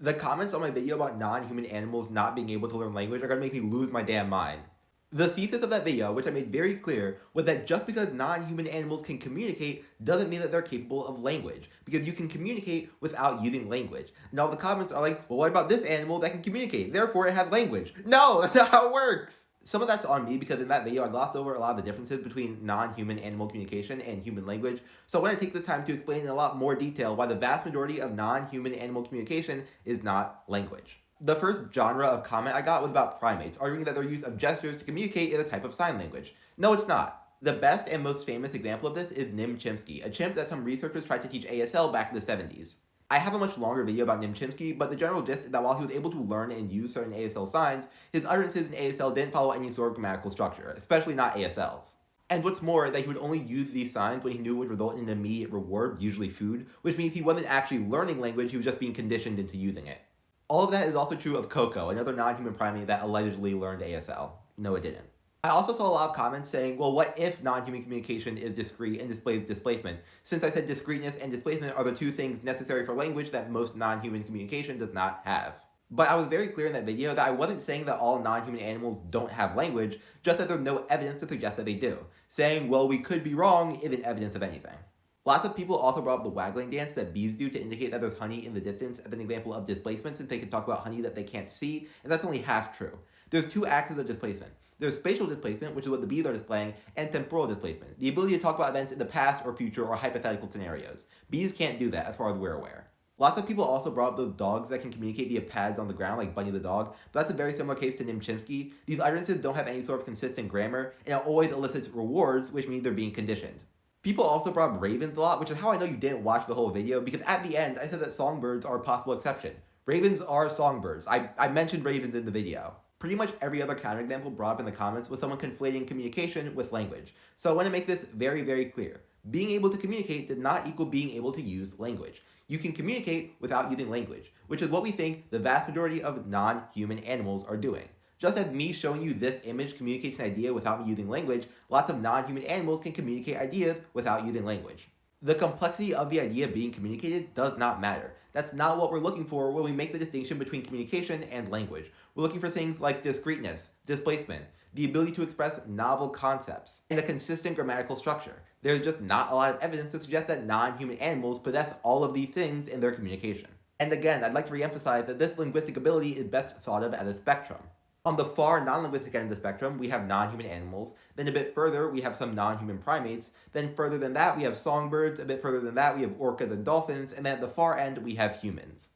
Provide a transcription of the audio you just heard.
The comments on my video about non-human animals not being able to learn language are gonna make me lose my damn mind. The thesis of that video, which I made very clear, was that just because non-human animals can communicate doesn't mean that they're capable of language, because you can communicate without using language. And all the comments are like, well, what about this animal that can communicate? Therefore, it has language. No, that's not how it works! Some of that's on me because in that video I glossed over a lot of the differences between non-human animal communication and human language, so I want to take this time to explain in a lot more detail why the vast majority of non-human animal communication is not language. The first genre of comment I got was about primates, arguing that their use of gestures to communicate is a type of sign language. No, it's not. The best and most famous example of this is Nim Chimpsky, a chimp that some researchers tried to teach ASL back in the 70s. I have a much longer video about Nim Chimpsky, but the general gist is that while he was able to learn and use certain ASL signs, his utterances in ASL didn't follow any sort of grammatical structure, especially not ASL's. And what's more, that he would only use these signs when he knew it would result in an immediate reward, usually food, which means he wasn't actually learning language, he was just being conditioned into using it. All of that is also true of Coco, another non-human primate that allegedly learned ASL. No, it didn't. I also saw a lot of comments saying, well, what if non-human communication is discrete and displays displacement? Since I said discreteness and displacement are the two things necessary for language that most non-human communication does not have. But I was very clear in that video that I wasn't saying that all non-human animals don't have language, just that there's no evidence to suggest that they do. Saying, well, we could be wrong isn't evidence of anything. Lots of people also brought up the waggling dance that bees do to indicate that there's honey in the distance as an example of displacement, since they can talk about honey that they can't see, and that's only half true. There's two axes of displacement. There's spatial displacement, which is what the bees are displaying, and temporal displacement, the ability to talk about events in the past or future or hypothetical scenarios. Bees can't do that, as far as we're aware. Lots of people also brought up those dogs that can communicate via pads on the ground, like Bunny the dog, but that's a very similar case to Nim Chimpsky. These utterances don't have any sort of consistent grammar, and it always elicits rewards, which means they're being conditioned. People also brought up ravens a lot, which is how I know you didn't watch the whole video, because at the end, I said that songbirds are a possible exception. Ravens are songbirds. I mentioned ravens in the video. Pretty much every other counterexample brought up in the comments was someone conflating communication with language. So I want to make this very, very clear. Being able to communicate did not equal being able to use language. You can communicate without using language, which is what we think the vast majority of non-human animals are doing. Just as me showing you this image communicates an idea without me using language, lots of non-human animals can communicate ideas without using language. The complexity of the idea being communicated does not matter. That's not what we're looking for when we make the distinction between communication and language. We're looking for things like discreteness, displacement, the ability to express novel concepts, and a consistent grammatical structure. There's just not a lot of evidence to suggest that non-human animals possess all of these things in their communication. And again, I'd like to reemphasize that this linguistic ability is best thought of as a spectrum. On the far non-linguistic end of the spectrum, we have non-human animals, then a bit further we have some non-human primates, then further than that we have songbirds, a bit further than that we have orcas and dolphins, and then at the far end we have humans.